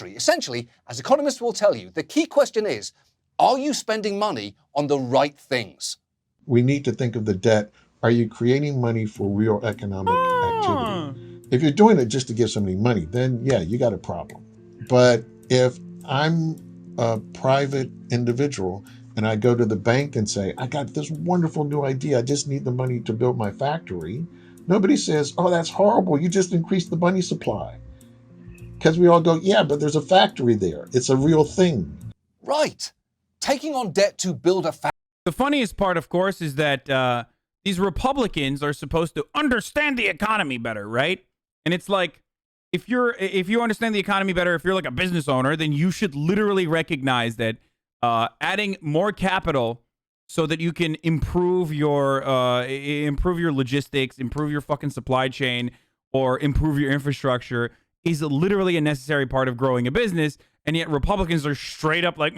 Essentially, as economists will tell you, the key question is, are you spending money on the right things? We need to think of the debt. Are you creating money for real economic activity? If you're doing it just to give somebody money, then yeah, you got a problem. But if I'm a private individual and I go to the bank and say, I got this wonderful new idea, I just need the money to build my factory, nobody says, oh, that's horrible, you just increased the money supply. Because we all go, yeah, but there's a factory there. It's a real thing. Right. Taking on debt to build a factory. The funniest part, of course, is that these Republicans are supposed to understand the economy better, right? And it's like, if you understand the economy better, if you're like a business owner, then you should literally recognize that adding more capital so that you can improve your logistics, improve your fucking supply chain, or improve your infrastructure is literally a necessary part of growing a business. And yet Republicans are straight up like,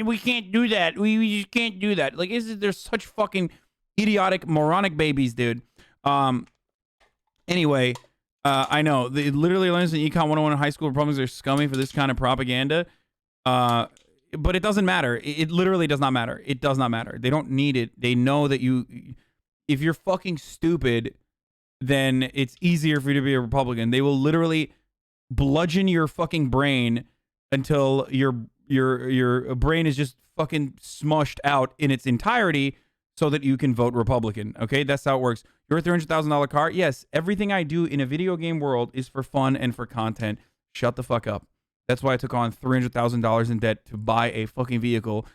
we can't do that. We just can't do that. Like, they're such fucking idiotic, moronic babies, dude. Anyway, I know. They literally learns in Econ 101 in high school. Republicans are scummy for this kind of propaganda. But it doesn't matter. It literally does not matter. It does not matter. They don't need it. They know that if you're fucking stupid, then it's easier for you to be a Republican. They will literally bludgeon your fucking brain until your brain is just fucking smushed out in its entirety so that you can vote Republican. Okay, that's how it works. Your $300,000 car? Yes, everything I do in a video game world is for fun and for content. Shut the fuck up. That's why I took on $300,000 in debt to buy a fucking vehicle,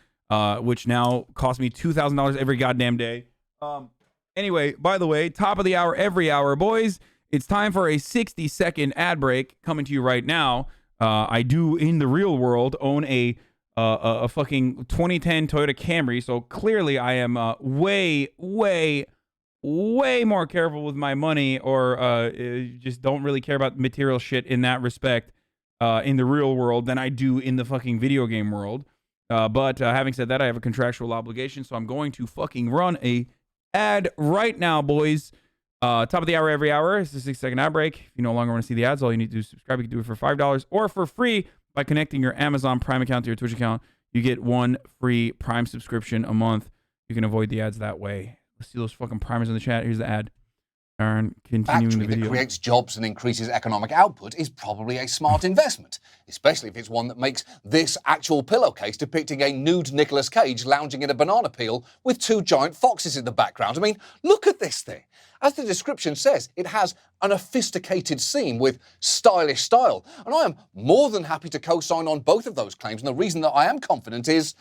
which now costs me $2,000 every goddamn day. Anyway, by the way, top of the hour every hour, boys. It's time for a 60-second ad break coming to you right now. I do, in the real world, own a fucking 2010 Toyota Camry, so clearly I am way more careful with my money, or just don't really care about material shit in that respect in the real world than I do in the fucking video game world. But having said that, I have a contractual obligation, so I'm going to fucking run a ad right now, boys. Top of the hour every hour. It's a 6-second ad break. If you no longer want to see the ads, all you need to do is subscribe. You can do it for $5 or for free by connecting your Amazon Prime account to your Twitch account. You get one free Prime subscription a month. You can avoid the ads that way. Let's see those fucking primers in the chat. Here's the ad. Continuing the video. That creates jobs and increases economic output is probably a smart investment, especially if it's one that makes this actual pillowcase depicting a nude Nicolas Cage lounging in a banana peel with two giant foxes in the background. I mean, look at this thing. As the description says, it has an sophisticated seam with stylish style. And I am more than happy to co-sign on both of those claims. And the reason that I am confident is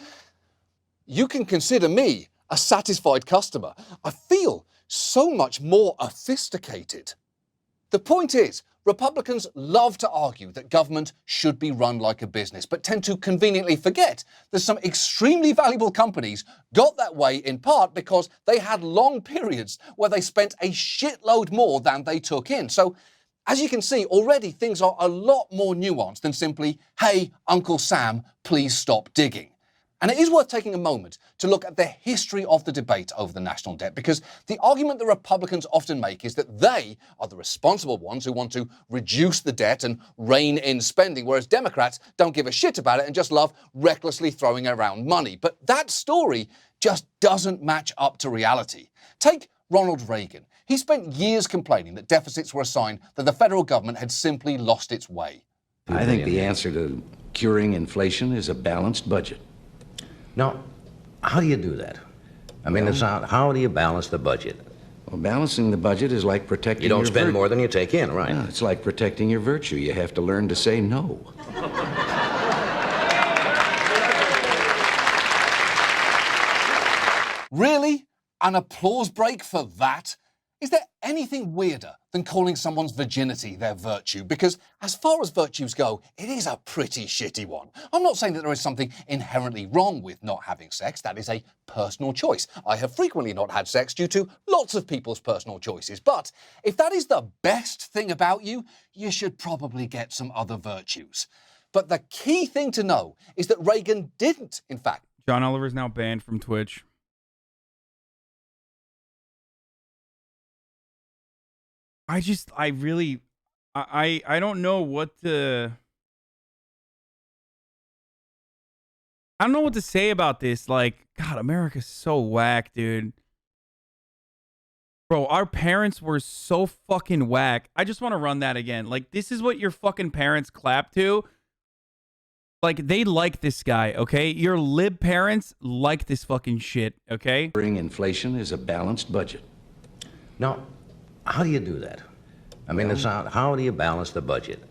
you can consider me a satisfied customer. I feel so much more sophisticated. The point is, Republicans love to argue that government should be run like a business, but tend to conveniently forget that some extremely valuable companies got that way in part because they had long periods where they spent a shitload more than they took in. So, as you can see, already things are a lot more nuanced than simply, hey, Uncle Sam, please stop digging. And it is worth taking a moment to look at the history of the debate over the national debt, because the argument the Republicans often make is that they are the responsible ones who want to reduce the debt and rein in spending, whereas Democrats don't give a shit about it and just love recklessly throwing around money. But that story just doesn't match up to reality. Take Ronald Reagan. He spent years complaining that deficits were a sign that the federal government had simply lost its way. I think the answer to curing inflation is a balanced budget. Now, how do you do that? I mean, how do you balance the budget? Well, balancing the budget is like protecting your You don't spend more than you take in, right? No, it's like protecting your virtue. You have to learn to say no. Really? An applause break for that? Is there anything weirder than calling someone's virginity their virtue? Because as far as virtues go, it is a pretty shitty one. I'm not saying that there is something inherently wrong with not having sex. That is a personal choice. I have frequently not had sex due to lots of people's personal choices. But if that is the best thing about you, you should probably get some other virtues. But the key thing to know is that Reagan didn't, in fact. John Oliver is now banned from Twitch. I don't know what to I don't know what to say about this. Like, God, America's so whack, dude. Bro, our parents were so fucking whack. I just want to run that again. Like, this is what your fucking parents clap to. Like, they like this guy, okay? Your lib parents like this fucking shit, okay? Curing inflation is a balanced budget. Now, how do you do that? I mean, it's not, how do you balance the budget?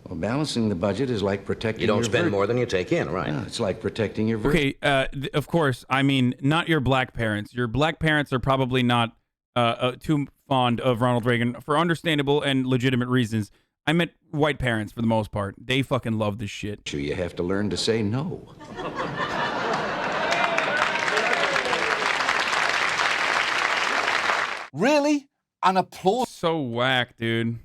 Well, balancing the budget is like protecting You don't your spend more than you take in, right? Yeah, it's like protecting your virtue. Okay, of course. I mean, not your black parents. Your black parents are probably not too fond of Ronald Reagan for understandable and legitimate reasons. I meant white parents for the most part. They fucking love this shit. You have to learn to say no. Really? An applause So whack, dude.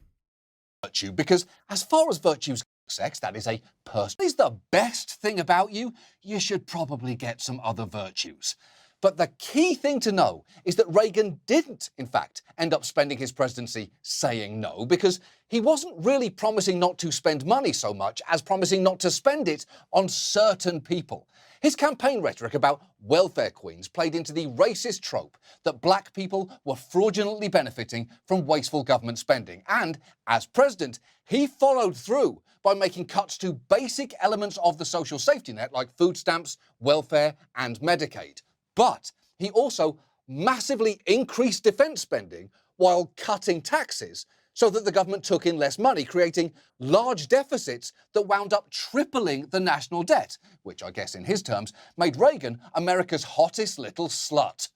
virtue, because as far as virtues sex, that is a person. Is the best thing about you, you should probably get some other virtues. But the key thing to know is that Reagan didn't, in fact, end up spending his presidency saying no, because he wasn't really promising not to spend money so much as promising not to spend it on certain people. His campaign rhetoric about welfare queens played into the racist trope that black people were fraudulently benefiting from wasteful government spending. And as president, he followed through by making cuts to basic elements of the social safety net like food stamps, welfare, and Medicaid. But he also massively increased defense spending while cutting taxes so that the government took in less money, creating large deficits that wound up tripling the national debt, which I guess in his terms made Reagan America's hottest little slut.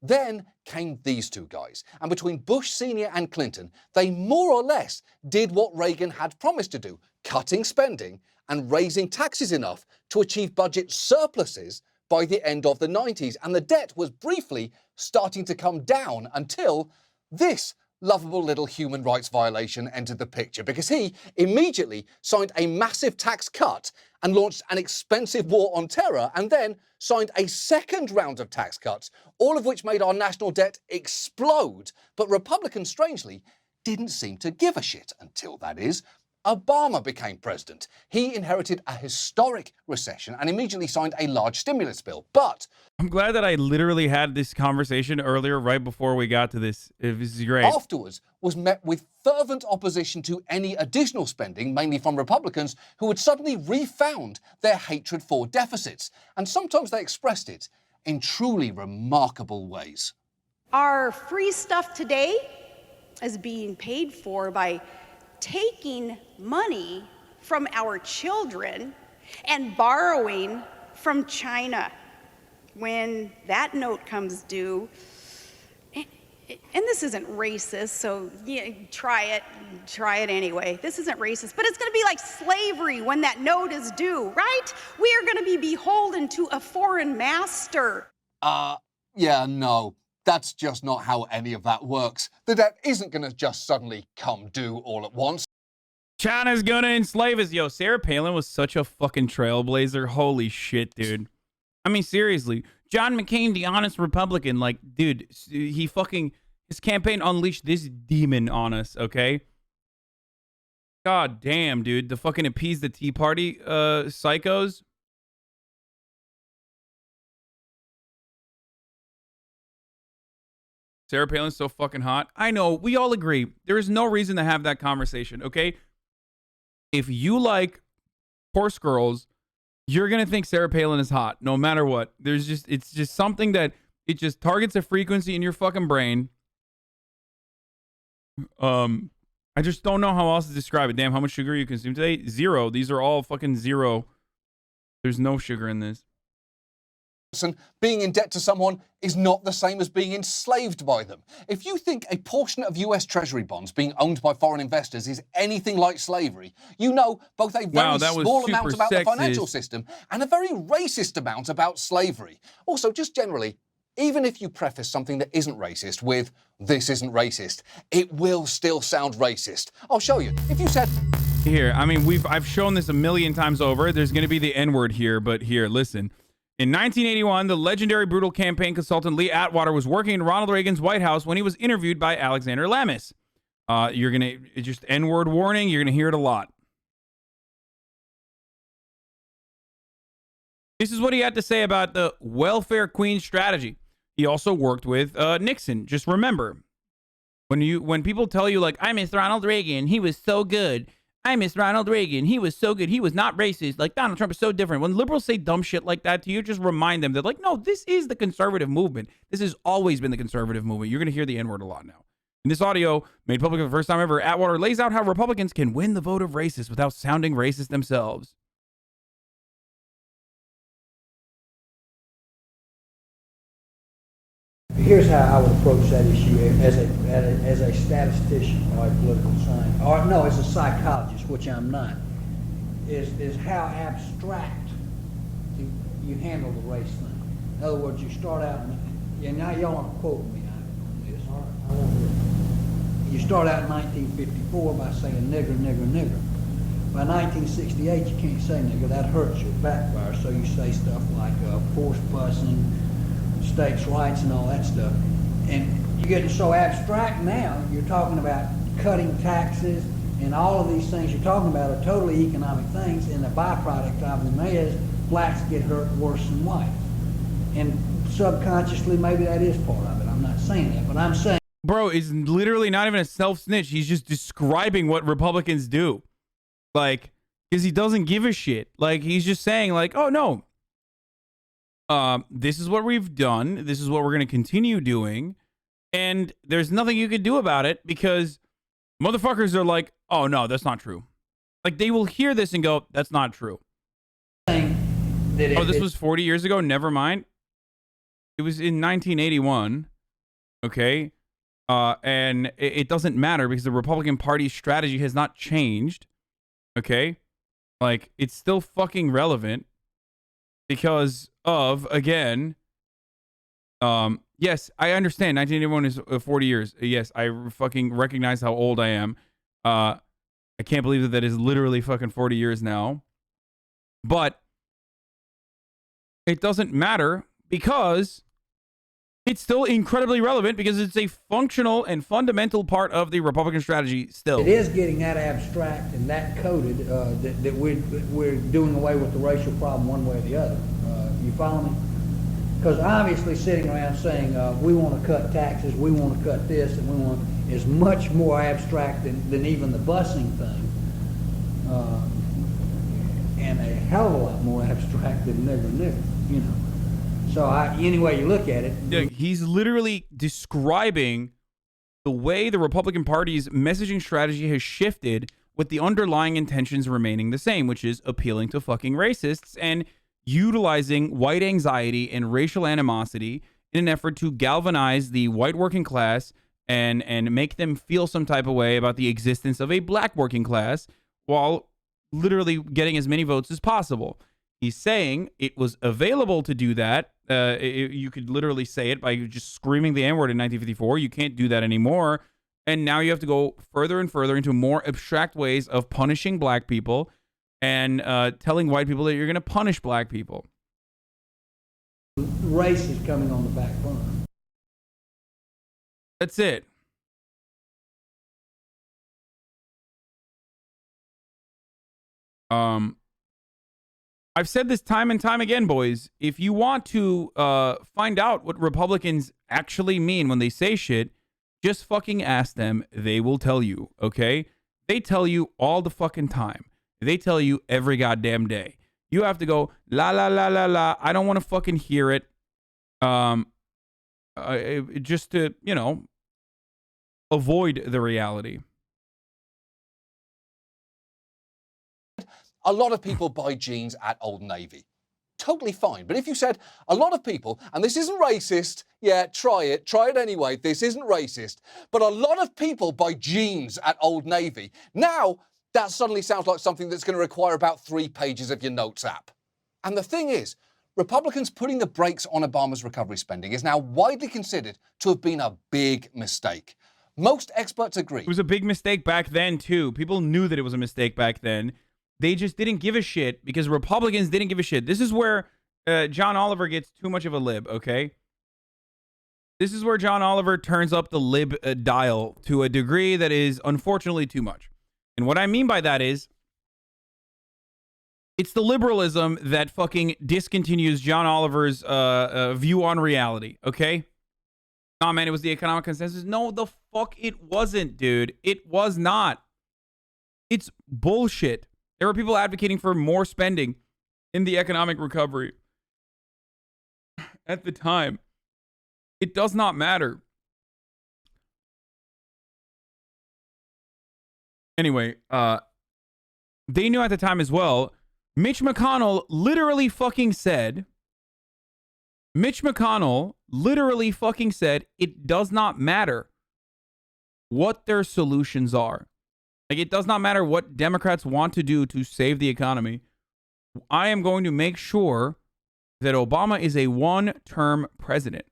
Then came these two guys, and between Bush Sr. and Clinton, they more or less did what Reagan had promised to do, cutting spending and raising taxes enough to achieve budget surpluses by the end of the 90s, and the debt was briefly starting to come down until this lovable little human rights violation entered the picture, because he immediately signed a massive tax cut and launched an expensive war on terror, and then signed a second round of tax cuts, all of which made our national debt explode. But Republicans, strangely, didn't seem to give a shit until, that is, Obama became president. He inherited a historic recession and immediately signed a large stimulus bill. But I'm glad that I literally had this conversation earlier, right before we got to this. This is great. afterwards was met with fervent opposition to any additional spending, mainly from Republicans who had suddenly refound their hatred for deficits. And sometimes they expressed it in truly remarkable ways. Our free stuff today is being paid for by taking money from our children and borrowing from China. When that note comes due, and this isn't racist, so yeah, try it anyway. This isn't racist, but it's gonna be like slavery when that note is due, right? We are gonna be beholden to a foreign master. Yeah, no. That's just not how any of that works. The debt isn't going to just suddenly come due all at once. China's gonna enslave us. Yo, Sarah Palin was such a fucking trailblazer. Holy shit, dude. I mean, seriously. John McCain, the honest Republican, like, dude, he fucking, his campaign unleashed this demon on us, okay? God damn, dude. The fucking appease the Tea Party psychos. Sarah Palin's so fucking hot. I know, we all agree. There is no reason to have that conversation, okay? If you like horse girls, you're going to think Sarah Palin is hot, no matter what. It's just something that, it just targets a frequency in your fucking brain. I just don't know how else to describe it. Damn, how much sugar you consume today? 0. These are all fucking 0. There's no sugar in this. And being in debt to someone is not the same as being enslaved by them. If you think a portion of US Treasury bonds being owned by foreign investors is anything like slavery, you know both a very small amount about the financial system and a very racist amount about slavery. Also, just generally, even if you preface something that isn't racist with, "This isn't racist," it will still sound racist. I'll show you. If you said... Here, I mean, I've shown this a million times over. There's going to be the N-word here, but here, listen. In 1981, the legendary brutal campaign consultant Lee Atwater was working in Ronald Reagan's White House when he was interviewed by Alexander Lamis. You're going to, just N-word warning, you're going to hear it a lot. This is what he had to say about the welfare queen strategy. He also worked with Nixon. Just remember, when people tell you, like, I miss Ronald Reagan, he was so good. I miss Ronald Reagan, he was so good. He was not racist. Like, Donald Trump is so different. When liberals say dumb shit like that to you, just remind them that, like, no, this is the conservative movement. This has always been the conservative movement. You're going to hear the N-word a lot now. In this audio, made public for the first time ever, Atwater lays out how Republicans can win the vote of racists without sounding racist themselves. Here's how I would approach that issue as a statistician or a political scientist, or no, as a psychologist, which I'm not, is how abstract you handle the race thing. In other words, you start out, and now y'all aren't quoting me on this. I won't hear it. You start out in 1954 by saying nigger, nigger, nigger. By 1968, you can't say nigger. That hurts your backfire. So you say stuff like forced busing, states' rights, and all that stuff. And you're getting so abstract now. You're talking about cutting taxes, and all of these things you're talking about are totally economic things. And the byproduct of them is blacks get hurt worse than whites. And subconsciously, maybe that is part of it. I'm not saying that, but I'm saying. Bro, is literally not even a self-snitch. He's just describing what Republicans do. Like, because he doesn't give a shit. Like, he's just saying, like, oh, no. This is what we've done. This is what we're going to continue doing. And there's nothing you can do about it because motherfuckers are like, oh, no, that's not true. Like, they will hear this and go, that's not true. Oh, this was 40 years ago? Never mind. It was in 1981. Okay. And it doesn't matter because the Republican Party's strategy has not changed. Okay. Like, it's still fucking relevant because of, again, yes, I understand 1981 is 40 years. Yes, I fucking recognize how old I am. I can't believe that is literally fucking 40 years now. But it doesn't matter because it's still incredibly relevant because it's a functional and fundamental part of the Republican strategy still. It is getting that abstract and that coded that we're doing away with the racial problem one way or the other. You follow me? Because obviously sitting around saying we want to cut taxes, we want to cut this, and we want is much more abstract than even the busing thing. And a hell of a lot more abstract than nigger, you know. So any way you look at it. Yeah, he's literally describing the way the Republican Party's messaging strategy has shifted with the underlying intentions remaining the same, which is appealing to fucking racists and utilizing white anxiety and racial animosity in an effort to galvanize the white working class and make them feel some type of way about the existence of a black working class while literally getting as many votes as possible. He's saying it was available to do that. You could literally say it by just screaming the N-word in 1954. You can't do that anymore. And now you have to go further and further into more abstract ways of punishing black people and telling white people that you're going to punish black people. Race is coming on the back burner. That's it. I've said this time and time again, boys. If you want to find out what Republicans actually mean when they say shit, just fucking ask them. They will tell you, okay? They tell you all the fucking time. They tell you every goddamn day. You have to go, la, la, la, la, la. I don't want to fucking hear it. Just to, you know, avoid the reality. A lot of people buy jeans at Old Navy. Totally fine. But if you said a lot of people, and this isn't racist, yeah, try it anyway, this isn't racist, but a lot of people buy jeans at Old Navy. Now, that suddenly sounds like something that's going to require about 3 pages of your notes app. And the thing is, Republicans putting the brakes on Obama's recovery spending is now widely considered to have been a big mistake. Most experts agree. It was a big mistake back then, too. People knew that it was a mistake back then. They just didn't give a shit because Republicans didn't give a shit. This is where John Oliver gets too much of a lib, okay? This is where John Oliver turns up the lib dial to a degree that is unfortunately too much. And what I mean by that is It's the liberalism that fucking discontinues John Oliver's view on reality, okay? Oh, man, it was the economic consensus. No, the fuck it wasn't, dude. It was not. It's bullshit. There were people advocating for more spending in the economic recovery at the time. It does not matter. Anyway, they knew at the time as well. Mitch McConnell literally fucking said, it does not matter what their solutions are. Like, it does not matter what Democrats want to do to save the economy. I am going to make sure that Obama is a one-term president.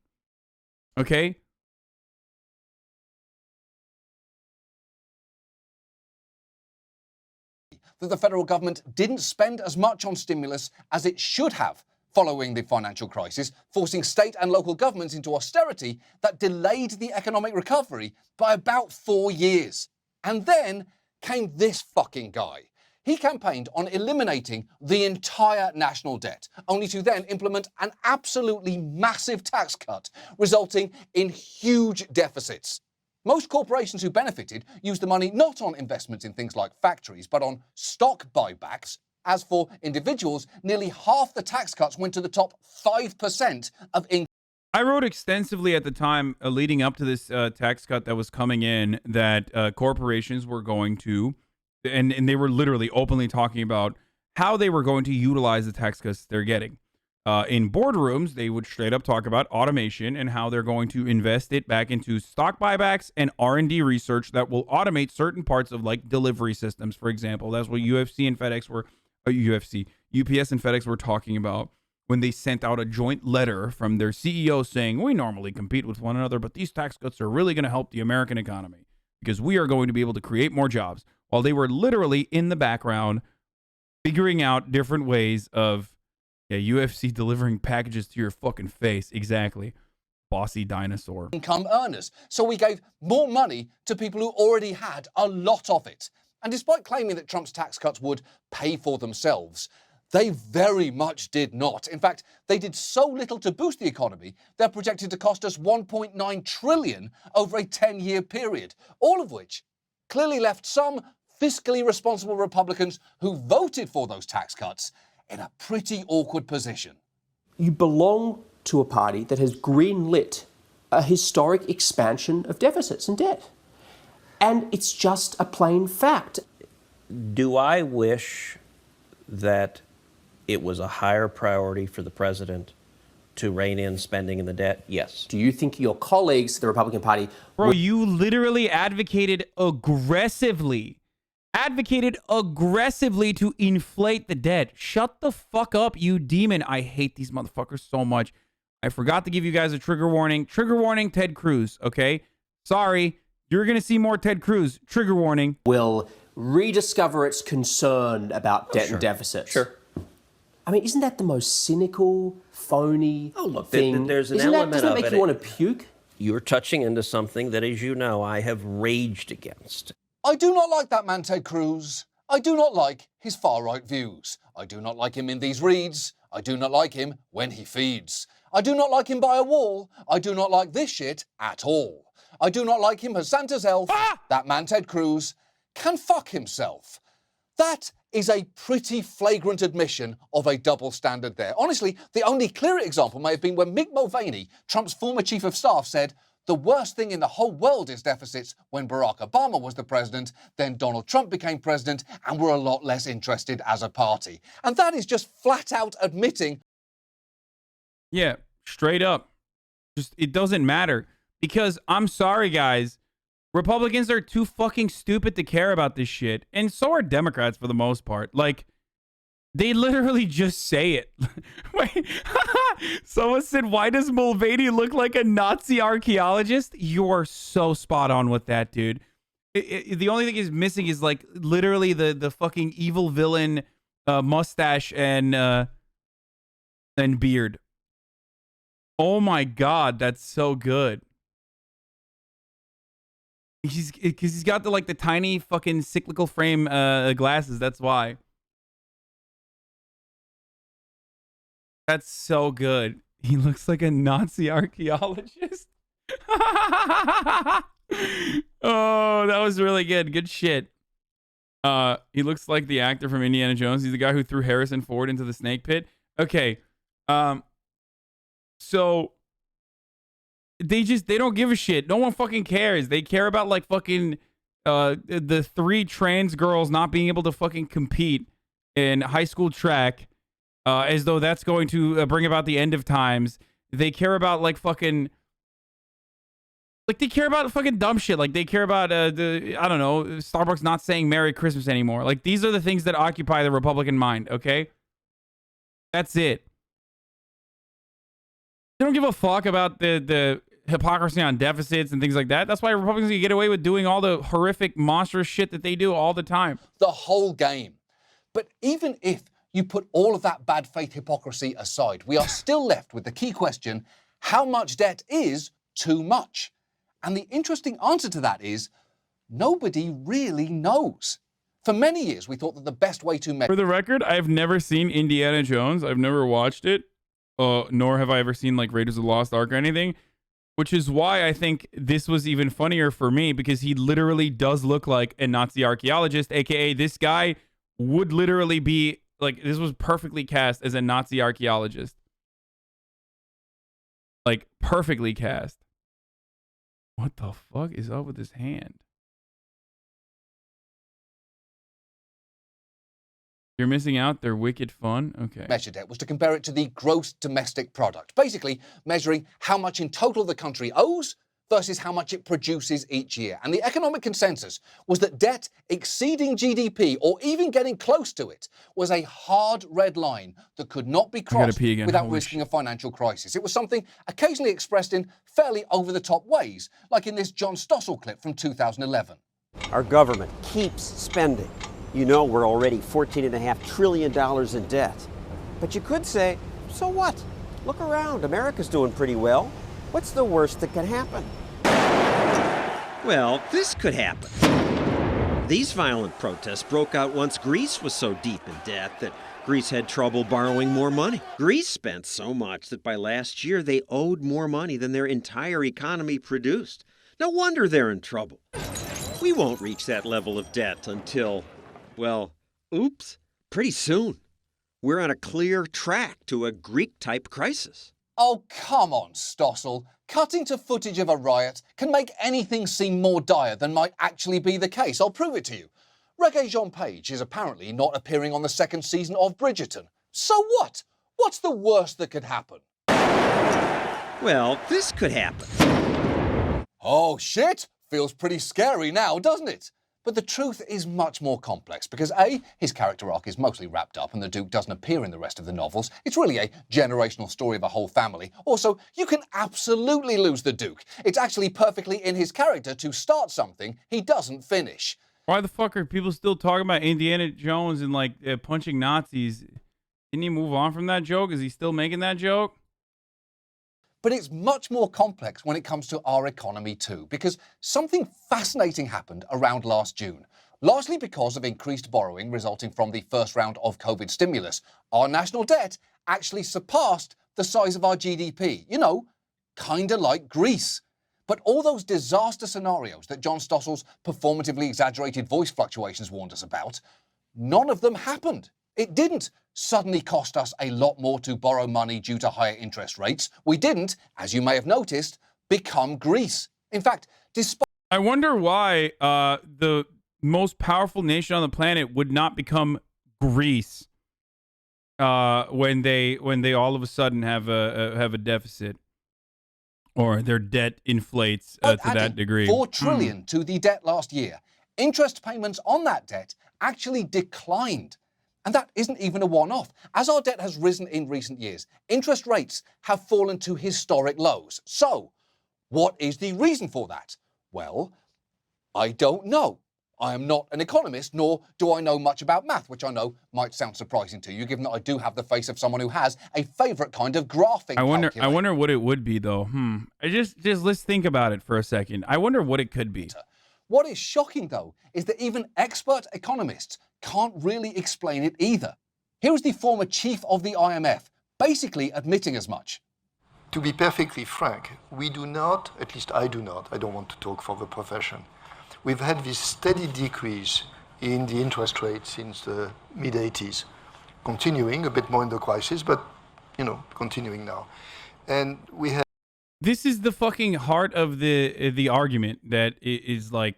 Okay? That the federal government didn't spend as much on stimulus as it should have following the financial crisis, forcing state and local governments into austerity that delayed the economic recovery by about 4 years. And then came this fucking guy. He campaigned on eliminating the entire national debt, only to then implement an absolutely massive tax cut, resulting in huge deficits. Most corporations who benefited used the money not on investments in things like factories, but on stock buybacks. As for individuals, nearly half the tax cuts went to the top 5% of income. I wrote extensively at the time leading up to this tax cut that was coming in that corporations were going to, and they were literally openly talking about how they were going to utilize the tax cuts they're getting. In boardrooms, they would straight up talk about automation and how they're going to invest it back into stock buybacks and R&D research that will automate certain parts of like delivery systems, for example. That's what UPS and FedEx were talking about when they sent out a joint letter from their CEO saying, we normally compete with one another, but these tax cuts are really going to help the American economy because we are going to be able to create more jobs, while they were literally in the background figuring out different ways of UFC delivering packages to your fucking face. Exactly. Bossy dinosaur. Income earners. So we gave more money to people who already had a lot of it. And despite claiming that Trump's tax cuts would pay for themselves, they very much did not. In fact, they did so little to boost the economy, they're projected to cost us $1.9 trillion over a 10-year period, all of which clearly left some fiscally responsible Republicans who voted for those tax cuts in a pretty awkward position. You belong to a party that has greenlit a historic expansion of deficits and debt. And it's just a plain fact. Do I wish that it was a higher priority for the president to rein in spending and the debt? Yes. Do you think your colleagues, the Republican Party... Bro, you literally advocated aggressively to inflate the debt. Shut the fuck up, you demon. I hate these motherfuckers so much. I forgot to give you guys a trigger warning. Trigger warning, Ted Cruz, okay? Sorry, you're going to see more Ted Cruz. Trigger warning. Will rediscover its concern about debt and deficits. Sure. I mean, isn't that the most cynical, phony thing? There's an doesn't element that of make it. you want to puke? You're touching into something that, as you know, I have raged against. I do not like that man, Ted Cruz. I do not like his far-right views. I do not like him in these reads. I do not like him when he feeds. I do not like him by a wall. I do not like this shit at all. I do not like him as Santa's elf. That man, Ted Cruz, can fuck himself. That is a pretty flagrant admission of a double standard there. Honestly, the only clearer example may have been when Mick Mulvaney, Trump's former chief of staff, said, the worst thing in the whole world is deficits when Barack Obama was the president, then Donald Trump became president, and we're a lot less interested as a party. And that is just flat out admitting. Yeah, straight up. Just, it doesn't matter. Because, I'm sorry, guys, Republicans are too fucking stupid to care about this shit. And so are Democrats for the most part. Like, they literally just say it. Wait, someone said, why does Mulvaney look like a Nazi archaeologist? You're so spot on with that, dude. The only thing he's missing is, like, literally the fucking evil villain mustache and beard. Oh my God, that's so good. He's got the tiny fucking cyclical frame glasses. That's why. That's so good. He looks like a Nazi archaeologist. Oh, that was really good. Good shit. He looks like the actor from Indiana Jones. He's the guy who threw Harrison Ford into the snake pit. Okay. So they don't give a shit. No one fucking cares. They care about like fucking the 3 trans girls not being able to fucking compete in high school track, as though that's going to bring about the end of times. They care about like fucking. Like, they care about fucking dumb shit. Like, they care about, I don't know, Starbucks not saying Merry Christmas anymore. Like, these are the things that occupy the Republican mind, okay? That's it. They don't give a fuck about the hypocrisy on deficits and things like that. That's why Republicans can get away with doing all the horrific, monstrous shit that they do all the time. The whole game. But even if you put all of that bad faith hypocrisy aside, we are still left with the key question, how much debt is too much? And the interesting answer to that is, nobody really knows. For many years, we thought that the best way to measure... For the record, I've never seen Indiana Jones. I've never watched it, nor have I ever seen, like, Raiders of the Lost Ark or anything, which is why I think this was even funnier for me, because he literally does look like a Nazi archaeologist, a.k.a. this guy would literally be, like, this was perfectly cast as a Nazi archaeologist. Like, perfectly cast. What the fuck is up with his hand? You're missing out. They're wicked fun. Okay. Measure debt was to compare it to the gross domestic product, basically measuring how much in total the country owes versus how much it produces each year. And the economic consensus was that debt exceeding GDP, or even getting close to it, was a hard red line that could not be crossed without risking a financial crisis. It was something occasionally expressed in fairly over-the-top ways, like in this John Stossel clip from 2011. Our government keeps spending. You know we're already $14.5 trillion in debt. But you could say, so what? Look around. America's doing pretty well. What's the worst that can happen? Well, this could happen. These violent protests broke out once Greece was so deep in debt that Greece had trouble borrowing more money. Greece spent so much that by last year they owed more money than their entire economy produced. No wonder they're in trouble. We won't reach that level of debt until, well, oops, pretty soon. We're on a clear track to a Greek-type crisis. Oh, come on, Stossel. Cutting to footage of a riot can make anything seem more dire than might actually be the case. I'll prove it to you. Regé-Jean Page is apparently not appearing on the 2nd season of Bridgerton. So what? What's the worst that could happen? Well, this could happen. Oh, shit! Feels pretty scary now, doesn't it? But the truth is much more complex because A, his character arc is mostly wrapped up and the Duke doesn't appear in the rest of the novels. It's really a generational story of a whole family. Also, you can absolutely lose the Duke. It's actually perfectly in his character to start something he doesn't finish. Why the fuck are people still talking about Indiana Jones and like punching Nazis? Didn't he move on from that joke? Is he still making that joke? But it's much more complex when it comes to our economy too, because something fascinating happened around last June. Largely because of increased borrowing resulting from the first round of COVID stimulus, our national debt actually surpassed the size of our GDP. You know, kinda like Greece. But all those disaster scenarios that John Stossel's performatively exaggerated voice fluctuations warned us about, none of them happened. It didn't suddenly cost us a lot more to borrow money due to higher interest rates. We didn't, as you may have noticed, become Greece. In fact, despite... I wonder why the most powerful nation on the planet would not become Greece when they all of a sudden have a deficit or their debt inflates to that degree. $4 trillion to the debt last year. Interest payments on that debt actually declined. And that isn't even a one-off. As our debt has risen in recent years, interest rates have fallen to historic lows. So, what is the reason for that? Well, I don't know. I am not an economist, nor do I know much about math, which I know might sound surprising to you, given that I do have the face of someone who has a favorite kind of graphing calculator. I wonder what it would be, though. Just let's think about it for a second. I wonder what it could be. What is shocking, though, is that even expert economists can't really explain it either. Here is the former chief of the IMF, basically admitting as much. To be perfectly frank, we do not, at least I do not, I don't want to talk for the profession, we've had this steady decrease in the interest rate since the mid-80s, continuing a bit more in the crisis, but, continuing now. And we have... This is the fucking heart of the argument that is like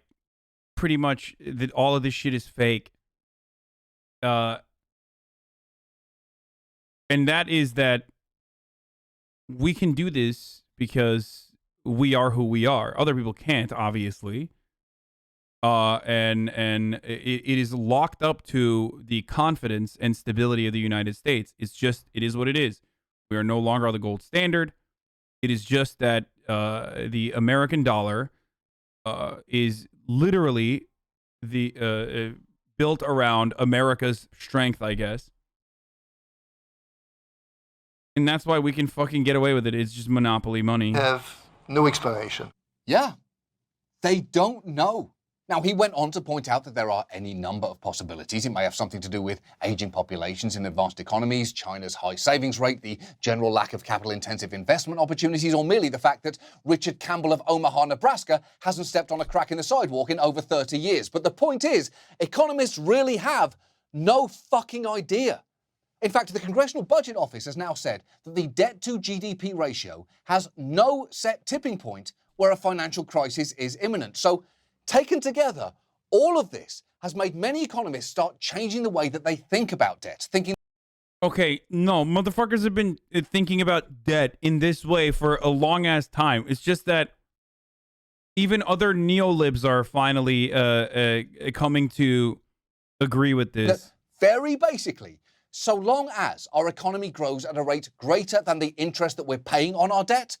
pretty much that all of this shit is fake. And that is that we can do this because we are who we are. Other people can't, obviously. And it is locked up to the confidence and stability of the United States. It is what it is. We are no longer the gold standard. It is just that the American dollar is literally built around America's strength, I guess. And that's why we can fucking get away with it. It's just monopoly money. Have no explanation. Yeah, they don't know. Now, he went on to point out that there are any number of possibilities. It may have something to do with aging populations in advanced economies, China's high savings rate, the general lack of capital-intensive investment opportunities, or merely the fact that Richard Campbell of Omaha, Nebraska hasn't stepped on a crack in the sidewalk in over 30 years. But the point is, economists really have no fucking idea. In fact, the Congressional Budget Office has now said that the debt-to-GDP ratio has no set tipping point where a financial crisis is imminent. So, taken together, all of this has made many economists start changing the way that they think about debt, thinking... Okay, no, motherfuckers have been thinking about debt in this way for a long-ass time. It's just that even other neolibs are finally coming to agree with this. Very basically, so long as our economy grows at a rate greater than the interest that we're paying on our debt,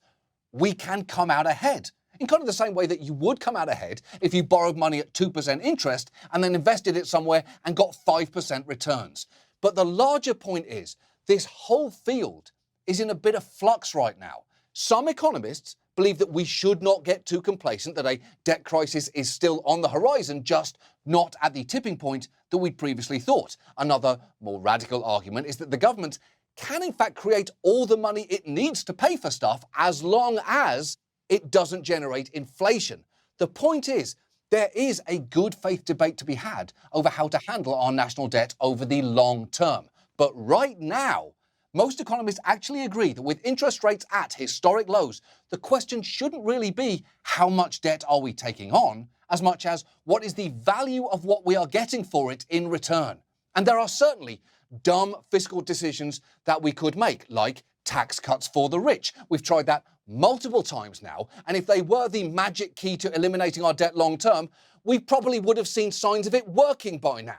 we can come out ahead. In kind of the same way that you would come out ahead if you borrowed money at 2% interest and then invested it somewhere and got 5% returns. But the larger point is, this whole field is in a bit of flux right now. Some economists believe that we should not get too complacent, that a debt crisis is still on the horizon, just not at the tipping point that we'd previously thought. Another, more radical argument is that the government can in fact create all the money it needs to pay for stuff as long as it doesn't generate inflation. The point is, there is a good faith debate to be had over how to handle our national debt over the long term. But right now, most economists actually agree that with interest rates at historic lows, the question shouldn't really be how much debt are we taking on, as much as what is the value of what we are getting for it in return. And there are certainly dumb fiscal decisions that we could make, like tax cuts for the rich. We've tried that multiple times now, and if they were the magic key to eliminating our debt long term, we probably would have seen signs of it working by now.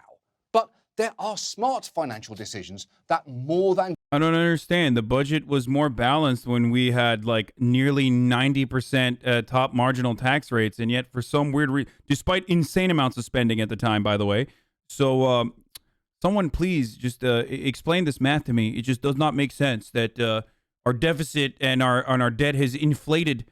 But there are smart financial decisions that more than... I don't understand. The budget was more balanced when we had like nearly 90% top marginal tax rates, and yet for some weird reason, despite insane amounts of spending at the time, by the way. So someone please just explain this math to me. It just does not make sense that our deficit and our debt has inflated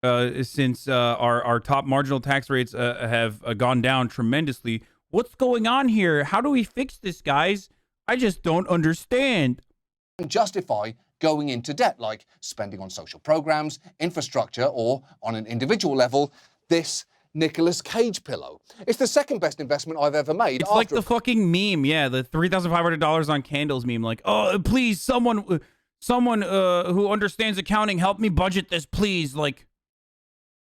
since our top marginal tax rates have gone down tremendously. What's going on here? How do we fix this, guys? I just don't understand. Justify going into debt, like spending on social programs, infrastructure, or on an individual level, this Nicolas Cage pillow. It's the second best investment I've ever made. It's like the fucking meme, yeah, the $3,500 on candles meme. Like, oh, please, someone who understands accounting, help me budget this, please. Like,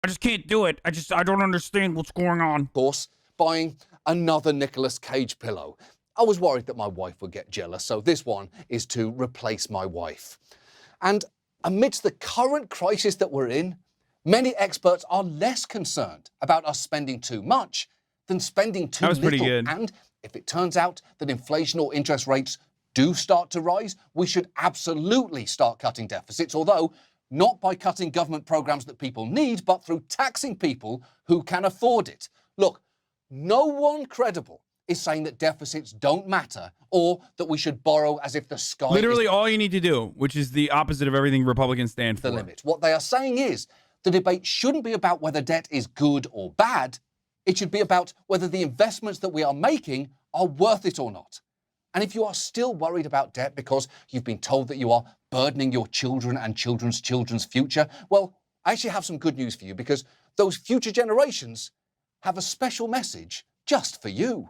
I just can't do it. I don't understand what's going on. Of course, buying another Nicolas Cage pillow. I was worried that my wife would get jealous, so this one is to replace my wife. And amidst the current crisis that we're in, many experts are less concerned about us spending too much than spending too little. Pretty good. And if it turns out that inflation or interest rates do start to rise, we should absolutely start cutting deficits, although not by cutting government programs that people need, but through taxing people who can afford it. Look, no one credible is saying that deficits don't matter or that we should borrow as if the sky Literally is all you need to do, which is the opposite of everything Republicans stand for. the limit. What they are saying is the debate shouldn't be about whether debt is good or bad. It should be about whether the investments that we are making are worth it or not. And if you are still worried about debt because you've been told that you are burdening your children and children's children's future, well, I actually have some good news for you, because those future generations have a special message just for you.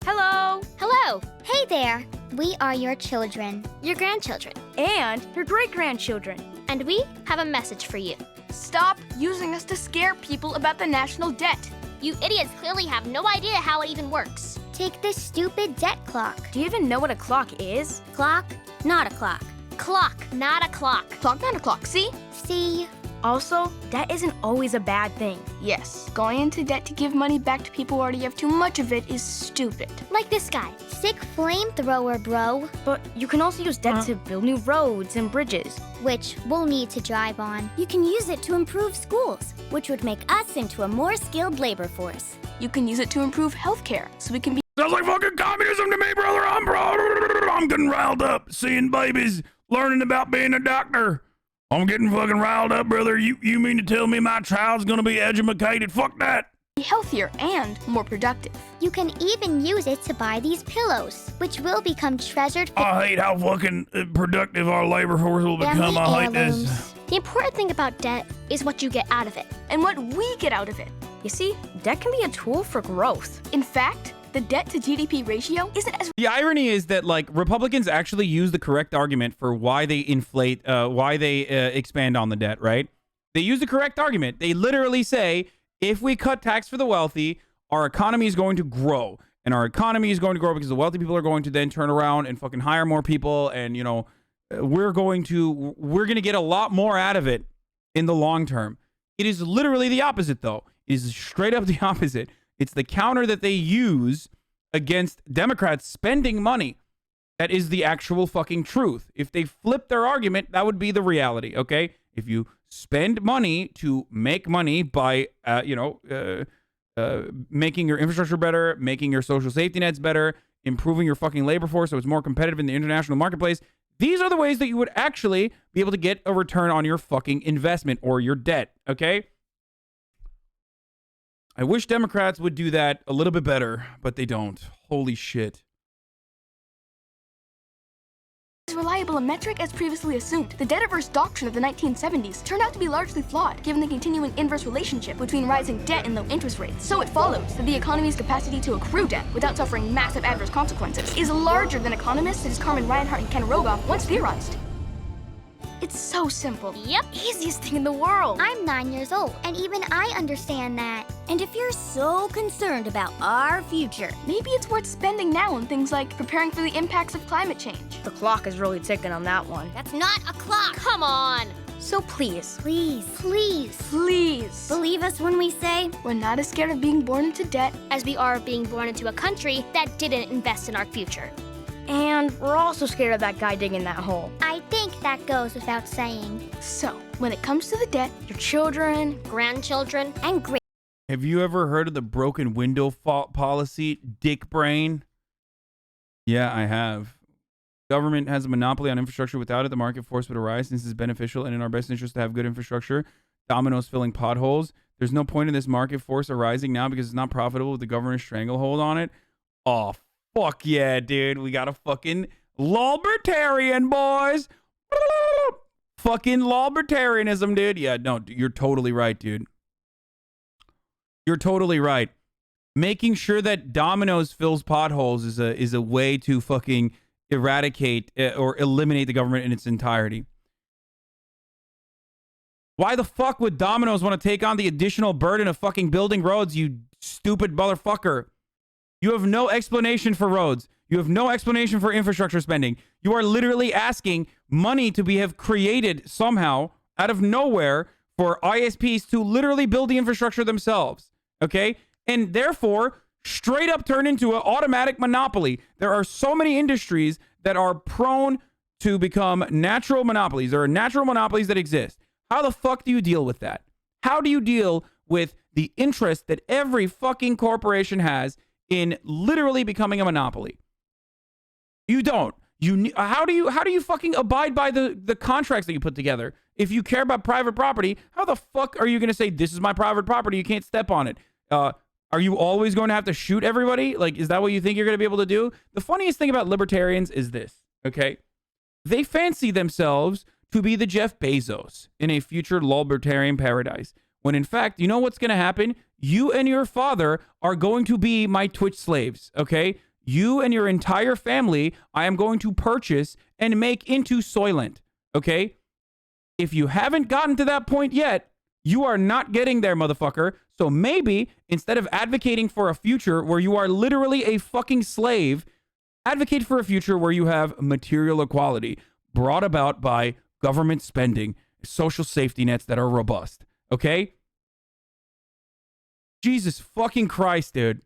Hello. Hello. Hey there. We are your children. Your grandchildren. And your great-grandchildren. And we have a message for you. Stop using us to scare people about the national debt. You idiots clearly have no idea how it even works. Take this stupid debt clock. Do you even know what a clock is? Clock, not a clock. Clock, not a clock. Clock, not a clock, see? See? Also, debt isn't always a bad thing. Yes, going into debt to give money back to people who already have too much of it is stupid. Like this guy. Sick flamethrower, bro. But you can also use debt to build new roads and bridges. Which we'll need to drive on. You can use it to improve schools, which would make us into a more skilled labor force. You can use it to improve healthcare, so we can be— Sounds like fucking communism to me, brother. I'm getting riled up seeing babies learning about being a doctor. I'm getting fucking riled up, brother. You mean to tell me my child's gonna be educated? Fuck that. healthier and more productive. You can even use it to buy these pillows, which will become treasured. I hate how fucking productive our labor force will become. I hate this. The important thing about debt is what you get out of it. And what we get out of it. You see, debt can be a tool for growth. In fact, the debt to GDP ratio isn't as— The irony is that, like, Republicans actually use the correct argument for why they inflate, why they expand on the debt, right? They use the correct argument. They literally say, if we cut tax for the wealthy, our economy is going to grow. And our economy is going to grow because the wealthy people are going to then turn around and fucking hire more people. And, you know, we're going to get a lot more out of it in the long term. It is literally the opposite, though. It is straight up the opposite. It's the counter that they use against Democrats spending money. That is the actual fucking truth. If they flip their argument, that would be the reality, okay? If you spend money to make money by, making your infrastructure better, making your social safety nets better, improving your fucking labor force so it's more competitive in the international marketplace, these are the ways that you would actually be able to get a return on your fucking investment or your debt, okay? I wish Democrats would do that a little bit better, but they don't. Holy shit. As reliable a metric as previously assumed. The debt-averse doctrine of the 1970s turned out to be largely flawed, given the continuing inverse relationship between rising debt and low interest rates. So it follows that the economy's capacity to accrue debt without suffering massive adverse consequences is larger than economists such as Carmen Reinhart and Ken Rogoff once theorized. It's so simple. Yep. Easiest thing in the world. I'm 9 years old, and even I understand that. And if you're so concerned about our future, maybe it's worth spending now on things like preparing for the impacts of climate change. The clock is really ticking on that one. That's not a clock. Come on. So please. Please. Believe us when we say we're not as scared of being born into debt as we are of being born into a country that didn't invest in our future. And we're also scared of that guy digging that hole. I think that goes without saying. So, when it comes to the debt, your children, grandchildren, and great— Have you ever heard of the broken window policy, dick brain? Yeah, I have. Government has a monopoly on infrastructure. Without it, the market force would arise. Since it's beneficial and in our best interest to have good infrastructure, dominoes filling potholes. There's no point in this market force arising now because it's not profitable with the government stranglehold on it. Oh, fuck yeah, dude. We got a fucking libertarian, boys. Fucking libertarianism, dude. Yeah, no, you're totally right, dude. You're totally right. Making sure that Domino's fills potholes is a way to fucking eradicate or eliminate the government in its entirety. Why the fuck would Domino's want to take on the additional burden of fucking building roads, you stupid motherfucker? You have no explanation for roads. You have no explanation for infrastructure spending. You are literally asking money to have created somehow out of nowhere for ISPs to literally build the infrastructure themselves. Okay? And therefore, straight up turn into an automatic monopoly. There are so many industries that are prone to become natural monopolies. There are natural monopolies that exist. How the fuck do you deal with that? How do you deal with the interest that every fucking corporation has in literally becoming a monopoly? You don't. How do you fucking abide by the contracts that you put together? If you care about private property, how the fuck are you going to say, this is my private property, you can't step on it? Are Are you always going to have to shoot everybody? Like, is that what you think you're going to be able to do? The funniest thing about libertarians is this, okay? They fancy themselves to be the Jeff Bezos in a future libertarian paradise. When in fact, you know what's going to happen? You and your father are going to be my Twitch slaves, okay? You and your entire family, I am going to purchase and make into Soylent, okay? If you haven't gotten to that point yet, you are not getting there, motherfucker. So maybe instead of advocating for a future where you are literally a fucking slave, advocate for a future where you have material equality brought about by government spending, social safety nets that are robust. Okay? Jesus fucking Christ, dude.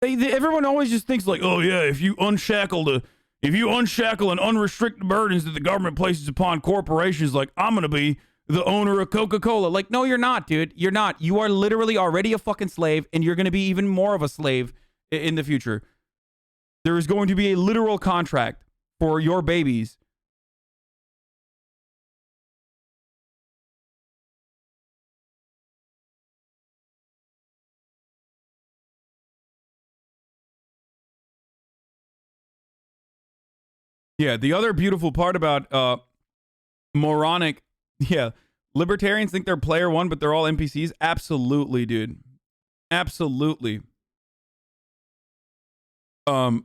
Everyone always just thinks like, oh yeah, if you unshackle and unrestrict the burdens that the government places upon corporations, like I'm gonna be the owner of Coca-Cola. Like, no, you're not, dude. You're not. You are literally already a fucking slave, and you're gonna be even more of a slave in the future. There is going to be a literal contract for your babies. Yeah, the other beautiful part about moronic, libertarians think they're player one, but they're all NPCs. Absolutely, dude. Absolutely. In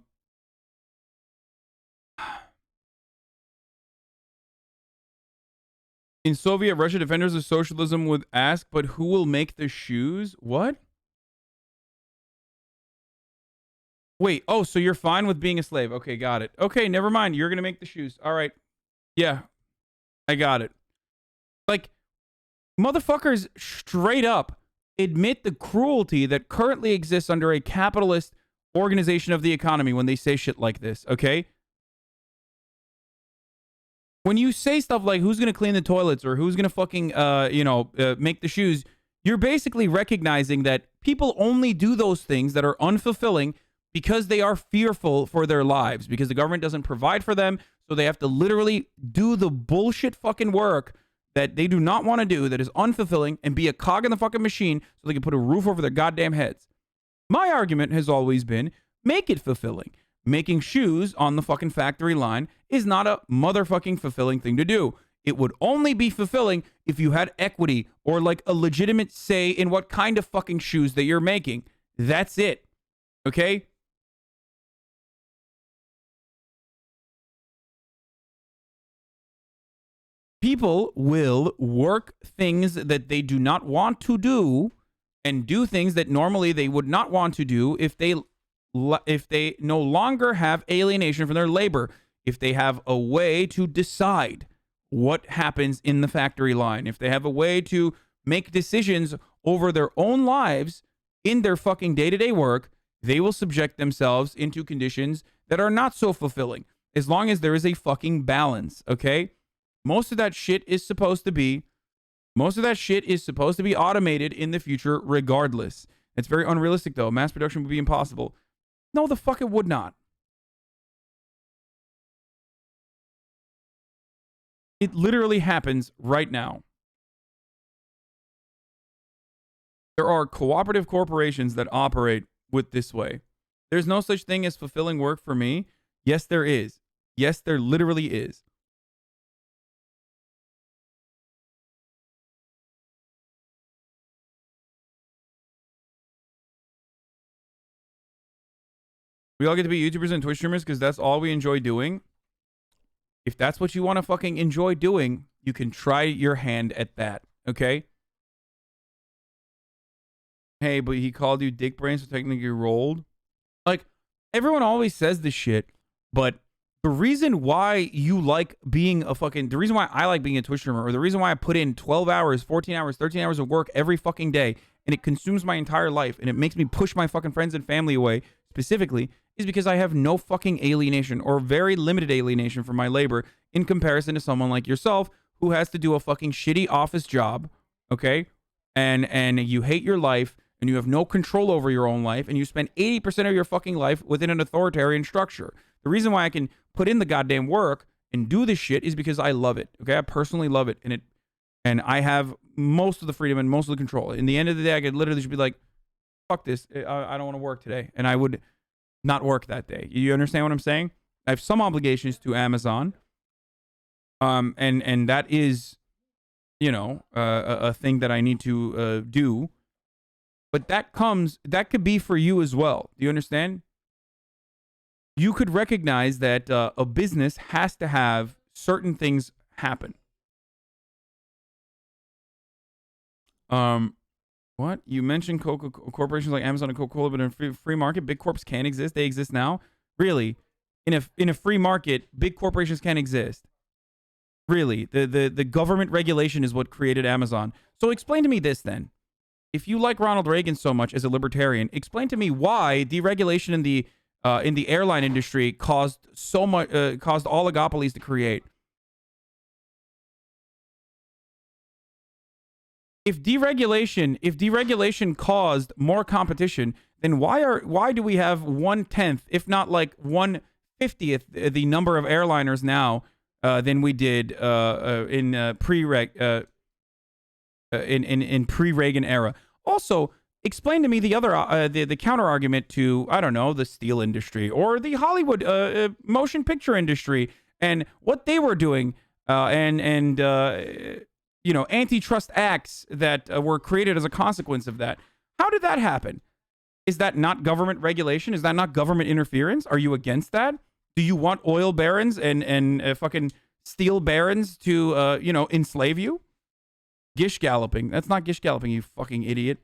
Soviet Russia, defenders of socialism would ask, but who will make the shoes? What? Wait, oh, so you're fine with being a slave. Okay, got it. Okay, never mind. You're going to make the shoes. All right. Yeah, I got it. Like, motherfuckers straight up admit the cruelty that currently exists under a capitalist organization of the economy when they say shit like this, okay? When you say stuff like who's going to clean the toilets or who's going to fucking, make the shoes, you're basically recognizing that people only do those things that are unfulfilling because they are fearful for their lives, because the government doesn't provide for them, so they have to literally do the bullshit fucking work that they do not want to do, that is unfulfilling, and be a cog in the fucking machine so they can put a roof over their goddamn heads. My argument has always been, make it fulfilling. Making shoes on the fucking factory line is not a motherfucking fulfilling thing to do. It would only be fulfilling if you had equity or like a legitimate say in what kind of fucking shoes that you're making. That's it. Okay? People will work things that they do not want to do and do things that normally they would not want to do if they no longer have alienation from their labor, if they have a way to decide what happens in the factory line, if they have a way to make decisions over their own lives in their fucking day-to-day work, they will subject themselves into conditions that are not so fulfilling, as long as there is a fucking balance, okay? Most of that shit is supposed to be automated in the future regardless. It's very unrealistic, though. Mass production would be impossible. No, the fuck it would not. It literally happens right now. There are cooperative corporations that operate with this way. There's no such thing as fulfilling work for me. Yes, there is. Yes, there literally is. We all get to be YouTubers and Twitch streamers because that's all we enjoy doing. If that's what you want to fucking enjoy doing, you can try your hand at that, okay? Hey, but he called you dick brain, so technically you're rolled. Like, everyone always says this shit, but the reason why you like being a fucking... The reason why I like being a Twitch streamer, or the reason why I put in 12 hours, 14 hours, 13 hours of work every fucking day, and it consumes my entire life, and it makes me push my fucking friends and family away, specifically, is because I have no fucking alienation or very limited alienation from my labor in comparison to someone like yourself who has to do a fucking shitty office job, okay? And you hate your life and you have no control over your own life and you spend 80% of your fucking life within an authoritarian structure. The reason why I can put in the goddamn work and do this shit is because I love it, okay? I personally love it, and I have most of the freedom and most of the control. In the end of the day, I could literally just be like, fuck this. I don't want to work today. And I would not work that day. You understand what I'm saying? I have some obligations to Amazon. And that is, you know, a thing that I need to do. But that could be for you as well. Do you understand? You could recognize that a business has to have certain things happen. What? You mentioned corporations like Amazon and Coca-Cola, but in a free market, big corps can't exist. They exist now. Really? In a free market, big corporations can't exist. Really? The government regulation is what created Amazon. So explain to me this then. If you like Ronald Reagan so much as a libertarian, explain to me why deregulation in the airline industry caused oligopolies to create. If deregulation caused more competition, then why do we have 1/10, if not like 1/50th, the number of airliners now than we did in pre-Reagan era? Also, explain to me the other the counter argument to, I don't know, the steel industry or the Hollywood motion picture industry and what they were doing and you know, antitrust acts that were created as a consequence of that. How did that happen? Is that not government regulation? Is that not government interference? Are you against that? Do you want oil barons and fucking steel barons to, you know, enslave you? Gish galloping. That's not gish galloping, you fucking idiot.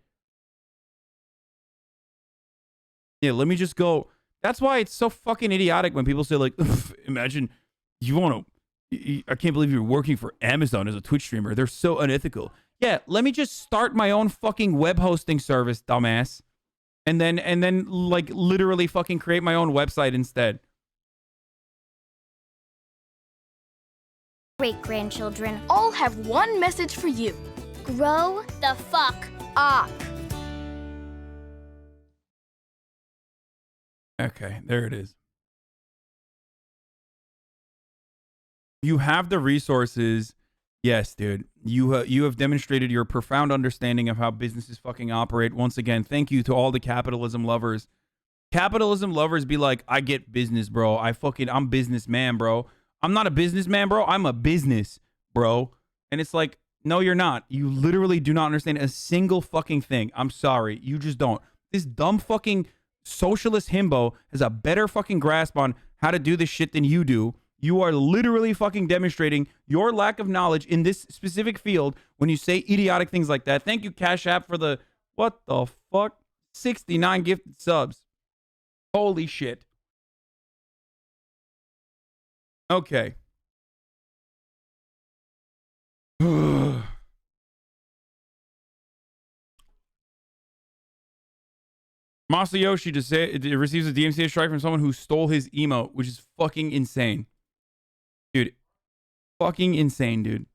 Yeah, let me just go. That's why it's so fucking idiotic when people say, like, imagine you want to. I can't believe you're working for Amazon as a Twitch streamer. They're so unethical. Yeah, let me just start my own fucking web hosting service, dumbass. And then like literally fucking create my own website instead. Great-grandchildren all have one message for you. Grow the fuck up. Okay, there it is. You have the resources. Yes, dude. You have demonstrated your profound understanding of how businesses fucking operate. Once again, thank you to all the capitalism lovers. Capitalism lovers be like, I get business, bro. I'm businessman, bro. I'm not a businessman, bro. I'm a business, bro. And it's like, no, you're not. You literally do not understand a single fucking thing. I'm sorry. You just don't. This dumb fucking socialist himbo has a better fucking grasp on how to do this shit than you do. You are literally fucking demonstrating your lack of knowledge in this specific field when you say idiotic things like that. Thank you, Cash App, for the, what the fuck? 69 gifted subs. Holy shit. Okay. Masayoshi just receives a DMCA strike from someone who stole his emote, which is fucking insane. Dude, fucking insane, dude.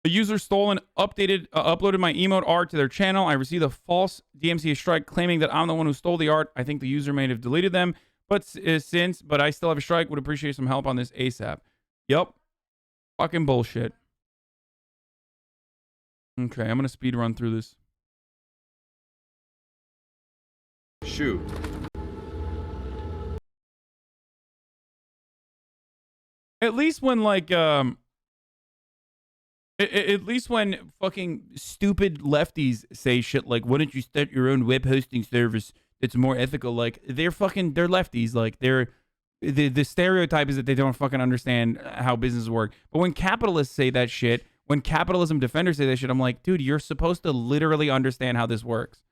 The user stole and uploaded my emote art to their channel. I received a false DMCA strike claiming that I'm the one who stole the art. I think the user may have deleted them, but I still have a strike. Would appreciate some help on this ASAP. Yup. Fucking bullshit. Okay, I'm gonna speed run through this. Shoot. At least when like at least when fucking stupid lefties say shit like, why don't you start your own web hosting service that's more ethical? Like they're lefties. Like the stereotype is that they don't fucking understand how businesses work. But when capitalists say that shit, when capitalism defenders say that shit, I'm like, dude, you're supposed to literally understand how this works.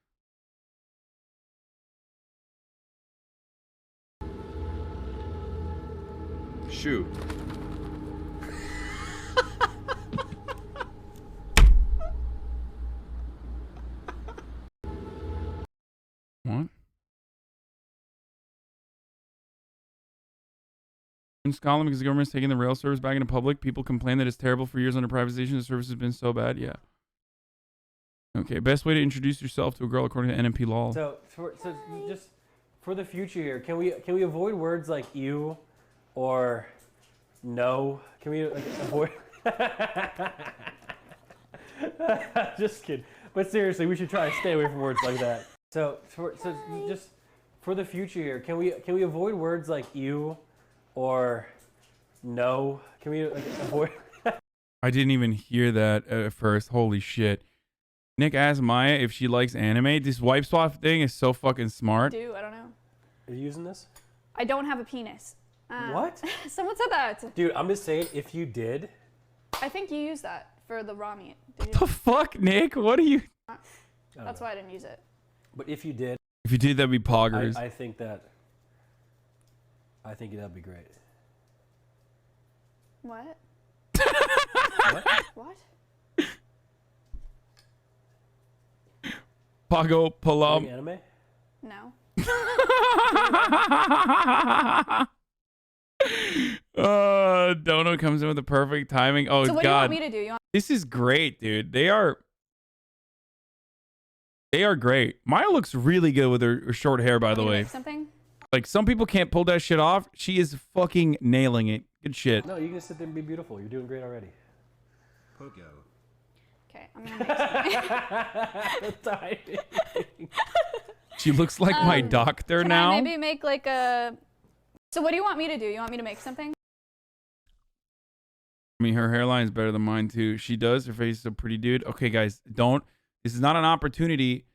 Shoot. What? In Scotland, because the government's taking the rail service back into public, people complain that it's terrible. For years under privatization, the service has been so bad. Yeah. Okay, best way to introduce yourself to a girl according to NMP law. So just for the future here, can we avoid words like "you" or "no"? Can we avoid? Just kidding. But seriously, we should try to stay away from words like that. So just for the future here, can we avoid words like "ew" or "no"? Can we avoid? I didn't even hear that at first. Holy shit. Nick asked Maya if she likes anime. This wipe swap thing is so fucking smart. I don't know. Are you using this? I don't have a penis. What? Someone said that. Dude, I'm just saying, if you did. I think you used that for the raw meat. What the fuck, Nick? What are you? That's why I didn't use it. But if you did. If you did, that'd be poggers. I think that'd be great. What? What? What? Pago Palam. Anime? No. Dono comes in with the perfect timing. Oh, so what God. do you want me to do? This is great, dude. They are great. Maya looks really good with her short hair, by the way. Something? Like, some people can't pull that shit off. She is fucking nailing it. Good shit. No, you can sit there and be beautiful. You're doing great already. Pogo. Okay, I'm gonna make something. She looks like my doctor now. I maybe make like a... So what do you want me to do? You want me to make something? I mean, her hairline is better than mine, too. She does. Her face is a pretty dude. Okay, guys, don't. This is not an opportunity.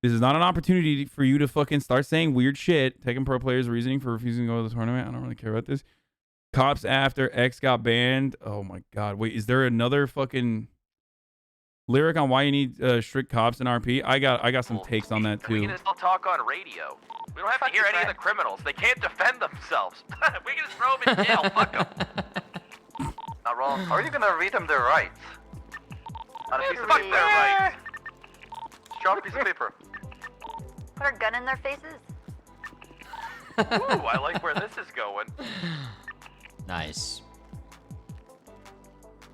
This is not an opportunity for you to fucking start saying weird shit. Taking pro players' reasoning for refusing to go to the tournament. I don't really care about this. Cops after X got banned. Oh, my God. Wait, is there another fucking lyric on why you need strict cops in RP? I got some takes on that, too. We can just all talk on radio. We don't have to hear any of the criminals. They can't defend themselves. We can just throw them in jail. Fuck them. Not wrong. How are you gonna read them their rights? On a piece of paper. Fuck their rights. Draw a piece of paper. Put a gun in their faces? Ooh, I like where this is going. Nice.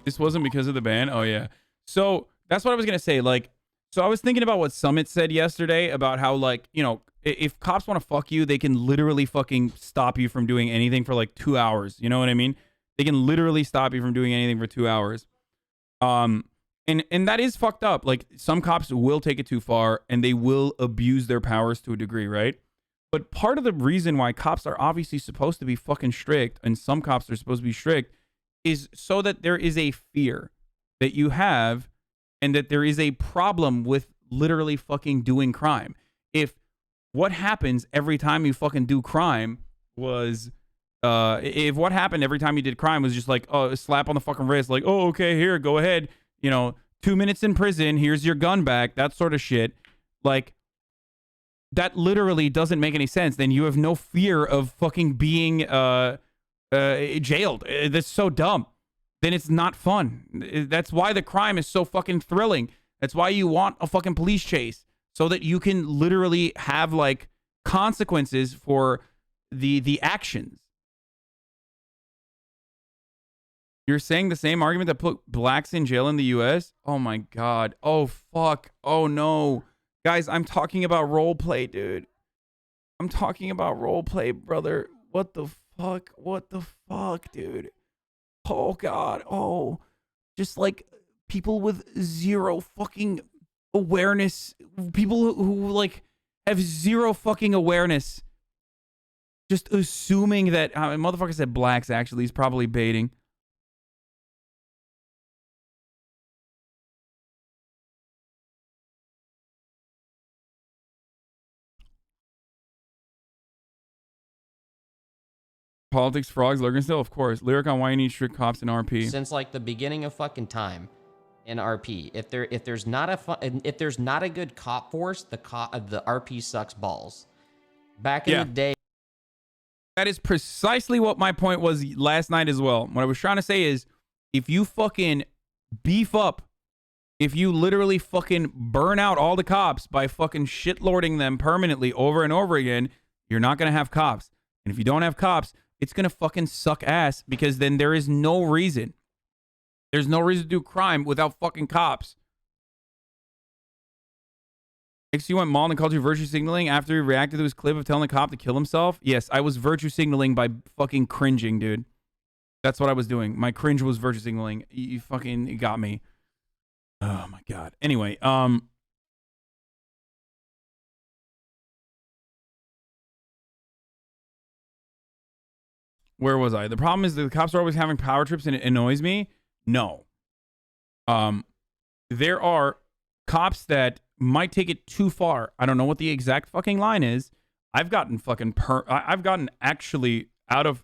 This wasn't because of the ban? Oh, yeah. So that's what I was going to say. Like, so I was thinking about what Summit said yesterday about how, like, you know, if cops want to fuck you, they can literally fucking stop you from doing anything for like 2 hours. You know what I mean? They can literally stop you from doing anything for 2 hours. And that is fucked up. Like, some cops will take it too far and they will abuse their powers to a degree, right? But part of the reason why cops are obviously supposed to be fucking strict, and some cops are supposed to be strict, is so that there is a fear that you have and that there is a problem with literally fucking doing crime. If what happens every time you fucking do crime was... if what happened every time you did crime was just like, oh, a slap on the fucking wrist, like, oh, okay, here, go ahead, you know, 2 minutes in prison, here's your gun back, that sort of shit, like, that literally doesn't make any sense. Then you have no fear of fucking being jailed. That's so dumb. Then it's not fun. That's why the crime is so fucking thrilling. That's why you want a fucking police chase, so that you can literally have, like, consequences for the actions. You're saying the same argument that put blacks in jail in the U.S.? Oh, my God. Oh, fuck. Oh, no. Guys, I'm talking about role play, dude. I'm talking about role play, brother. What the fuck? What the fuck, dude? Oh, God. Oh. Just, like, people with zero fucking awareness. People who like, have zero fucking awareness. Just assuming that... motherfucker said blacks, actually. He's probably baiting. Politics, frogs, Lurgenstill, of course. Lyric on why you need strict cops in RP. Since like the beginning of fucking time in RP, if there's not a good cop force, the RP sucks balls. Back in the day. That is precisely what my point was last night as well. What I was trying to say is, if you fucking beef up, if you literally fucking burn out all the cops by fucking shitlording them permanently over and over again, you're not going to have cops. And if you don't have cops, it's going to fucking suck ass, because then there is no reason. There's no reason to do crime without fucking cops. You went mauled and called you virtue signaling after he reacted to his clip of telling the cop to kill himself? Yes, I was virtue signaling by fucking cringing, dude. That's what I was doing. My cringe was virtue signaling. You fucking got me. Oh my God. Anyway, where was I? The problem is that the cops are always having power trips and it annoys me. No. There are cops that might take it too far. I don't know what the exact fucking line is. I've gotten I've gotten actually out of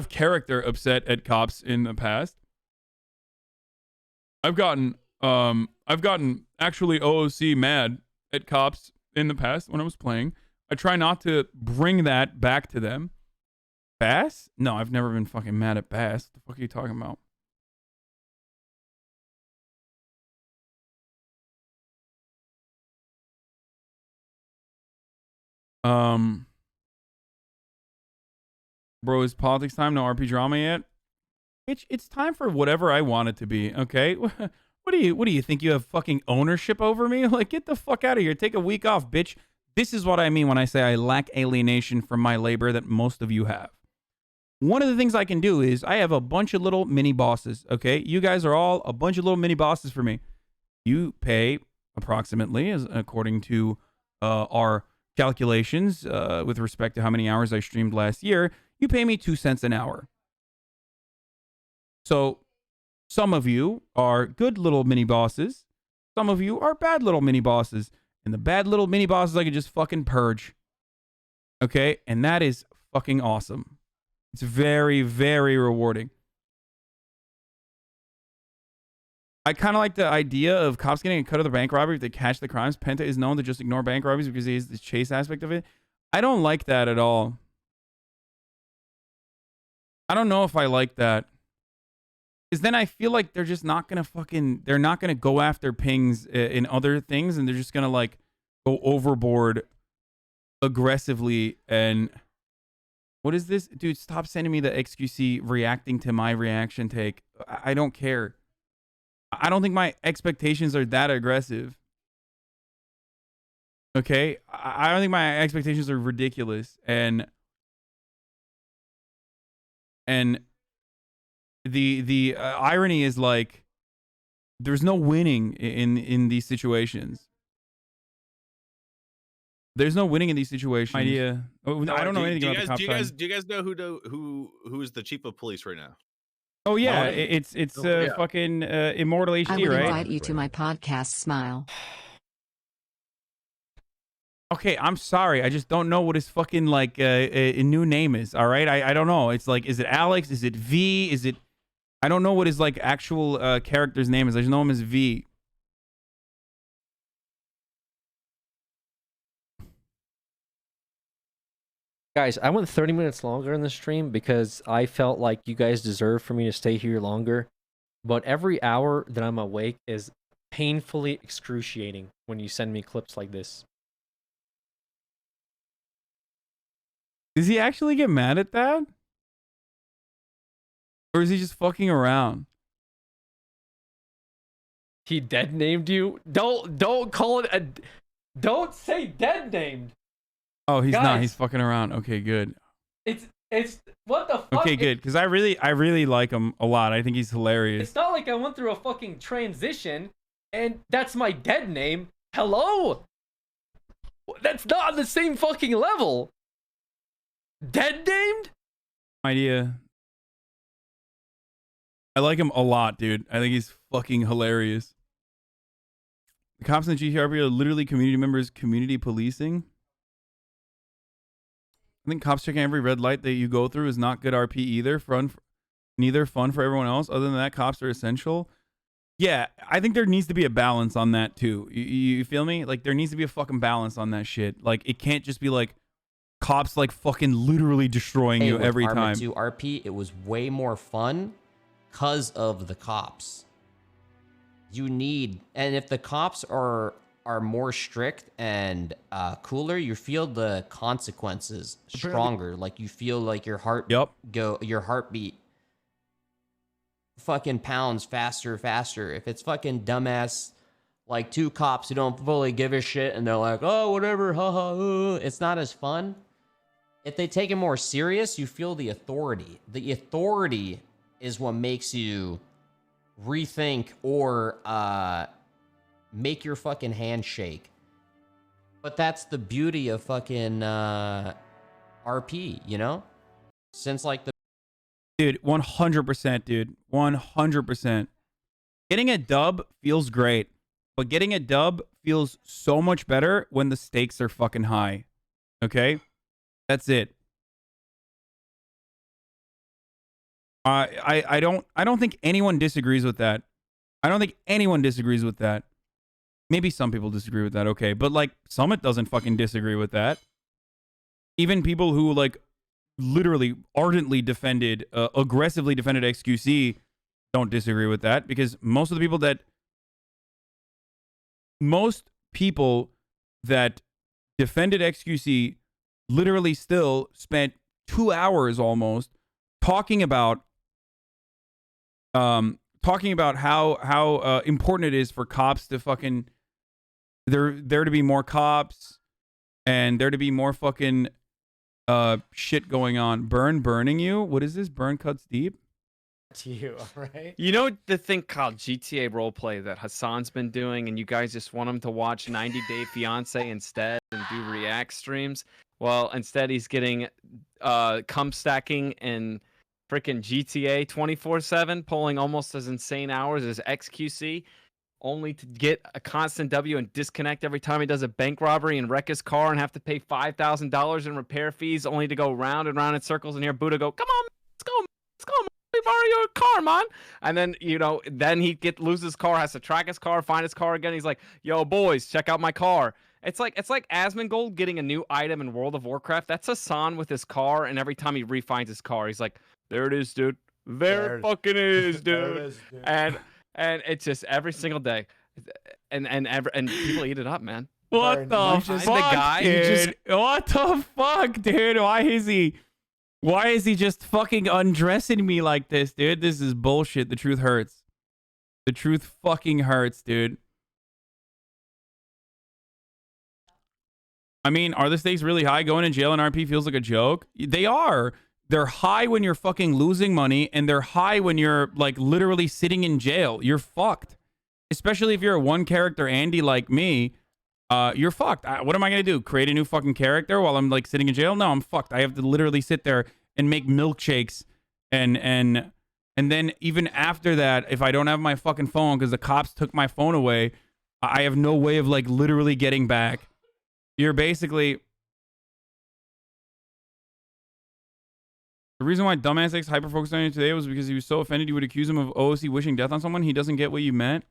character upset at cops in the past. I've gotten actually OOC mad at cops in the past when I was playing. I try not to bring that back to them. Bass? No, I've never been fucking mad at Bass. What the fuck are you talking about? Bro, is politics time? No RP drama yet? It's time for whatever I want it to be, okay? What do you think you have fucking ownership over me? Like, get the fuck out of here. Take a week off, bitch. This is what I mean when I say I lack alienation from my labor that most of you have. One of the things I can do is I have a bunch of little mini bosses, okay? You guys are all a bunch of little mini bosses for me. You pay approximately, as according to our calculations with respect to how many hours I streamed last year, you pay me 2 cents an hour. So some of you are good little mini bosses. Some of you are bad little mini bosses. And the bad little mini bosses I can just fucking purge. Okay? And that is fucking awesome. It's very, very rewarding. I kind of like the idea of cops getting a cut of the bank robbery if they catch the crimes. Penta is known to just ignore bank robberies because he has the chase aspect of it. I don't like that at all. I don't know if I like that. Because then I feel like they're just not going to they're not going to go after pings in other things, and they're just going to, like, go overboard aggressively. And what is this? Dude, stop sending me the XQC reacting to my reaction take. I don't care. I don't think my expectations are that aggressive. Okay? I don't think my expectations are ridiculous. And the irony is, like, there's no winning in these situations. There's no winning in these situations. Idea. Oh, I don't know anything about the cop side. Do you guys know who is the chief of police right now? Oh yeah, it's fucking Immortal HD, I would right? invite you to my podcast, Smile. Okay, I'm sorry. I just don't know what his fucking, like, a new name is. All right, I don't know. It's like, is it Alex? Is it V? Is it? I don't know what his, like, actual character's name is. I just know him as V. Guys, I went 30 minutes longer in the stream because I felt like you guys deserve for me to stay here longer. But every hour that I'm awake is painfully excruciating when you send me clips like this. Does he actually get mad at that? Or is he just fucking around? He dead named you? Don't call it a... Don't say dead named. Oh, he's Guys, not. He's fucking around. Okay, good. It's what the fuck? Okay, good. Because I really like him a lot. I think he's hilarious. It's not like I went through a fucking transition and that's my dead name. Hello? That's not on the same fucking level. Dead named? Idea. I like him a lot, dude. I think he's fucking hilarious. The cops in the GTRP are literally community members community policing. I think cops checking every red light that you go through is not good RP either. Neither fun for everyone else. Other than that, cops are essential. Yeah, I think there needs to be a balance on that too. You feel me? Like, there needs to be a fucking balance on that shit. Like, it can't just be like cops, like, fucking literally destroying you every time. Arma 2 RP, it was way more fun because of the cops. You need, and if the cops are more strict and cooler, you feel the consequences stronger. Like, you feel like your heartbeat fucking pounds faster. If it's fucking dumbass, like, two cops who don't fully give a shit and they're like, oh, whatever, haha, it's not as fun. If they take it more serious, you feel the authority. The authority is what makes you rethink or make your fucking hand shake. But that's the beauty of fucking RP, you know? since like the Dude, 100%, dude. 100%. Getting a dub feels great, but getting a dub feels so much better when the stakes are fucking high. Okay? That's it. I don't think anyone disagrees with that. I don't think anyone disagrees with that. Maybe some people disagree with that, okay. But like Summit doesn't fucking disagree with that. Even people who like literally ardently defended, aggressively defended XQC don't disagree with that, because most people that defended XQC literally still spent 2 hours almost talking about how important it is for cops to fucking there to be more cops and there to be more fucking shit going on. Burning you? What is this? Burn cuts deep? To you, right? You know the thing called GTA roleplay that Hassan's been doing, and you guys just want him to watch 90 Day Fiance instead and do react streams? Well, instead he's getting cum stacking and freaking GTA 24/7, pulling almost as insane hours as XQC, only to get a constant W and disconnect every time he does a bank robbery and wreck his car and have to pay $5,000 in repair fees, only to go round and round in circles and hear Buddha go, "Come on, let's go, man. Let me borrow your car, man." And then, then he loses his car, has to track his car, find his car again. He's like, "Yo, boys, check out my car." It's like Asmongold getting a new item in World of Warcraft. That's Hassan with his car, and every time he refines his car, he's like, "There it is, dude. There it fucking is, dude." And it's just every single day, and people eat it up, man. What the fuck, dude? What the fuck, dude? Why is he just fucking undressing me like this, dude? This is bullshit. The truth hurts. The truth fucking hurts, dude. I mean, are the stakes really high? Going in jail in RP feels like a joke. They are. They're high when you're fucking losing money, and they're high when you're like literally sitting in jail. You're fucked. Especially if you're a one character Andy like me. You're fucked. What am I gonna do? Create a new fucking character while I'm like sitting in jail? No, I'm fucked. I have to literally sit there and make milkshakes, and then even after that, if I don't have my fucking phone because the cops took my phone away, I have no way of like literally getting back. You're basically the reason why Dumbass X hyper focused on you today was because he was so offended you would accuse him of OOC wishing death on someone. He doesn't get what you meant.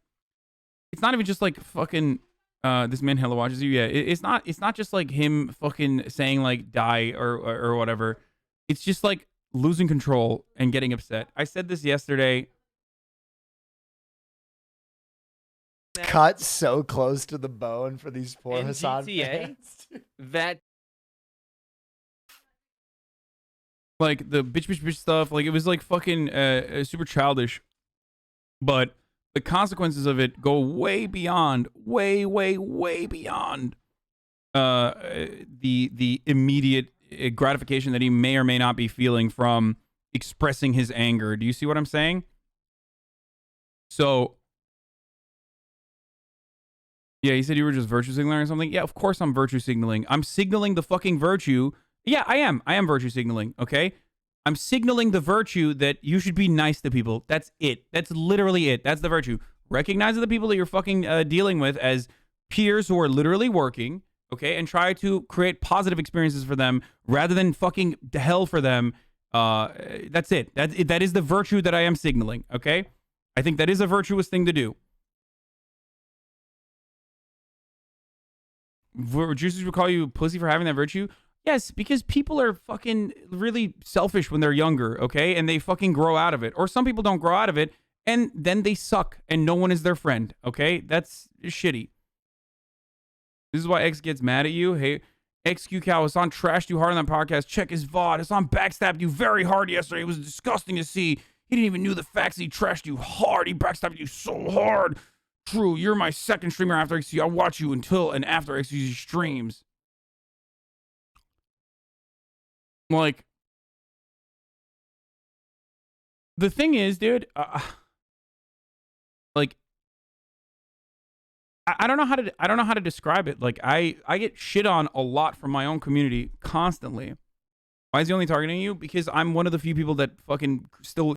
It's not even just like fucking this man hella watches you. Yeah, it's not just like him fucking saying like die or whatever. It's just like losing control and getting upset. I said this yesterday. Cut so close to the bone for these poor Hassan fans. That like the bitch stuff, like it was like fucking super childish, but the consequences of it go way beyond, way beyond the immediate gratification that he may or may not be feeling from expressing his anger. Do you see what I'm saying? So yeah, he said you were just virtue signaling or something. Yeah, of course I'm virtue signaling. I'm signaling the fucking virtue. Yeah, I am virtue signaling, okay? I'm signaling the virtue that you should be nice to people. That's it. That's literally it. That's the virtue. Recognize the people that you're fucking dealing with as peers who are literally working, okay? And try to create positive experiences for them rather than fucking hell for them. That's it. That is the virtue that I am signaling, okay? I think that is a virtuous thing to do. Juices would call you pussy for having that virtue? Yes, because people are fucking really selfish when they're younger, okay? And they fucking grow out of it. Or some people don't grow out of it, and then they suck, and no one is their friend, okay? That's shitty. This is why X gets mad at you. Hey, XQ Cow, Hassan trashed you hard on that podcast. Check his VOD. Hassan backstabbed you very hard yesterday. It was disgusting to see. He didn't even know the facts. He trashed you hard. He backstabbed you so hard. True, you're my second streamer after XQC. I'll watch you until and after XQC streams. Like, the thing is, dude, like, I don't know how to describe it. Like, I get shit on a lot from my own community constantly. Why is he only targeting you? Because I'm one of the few people that fucking still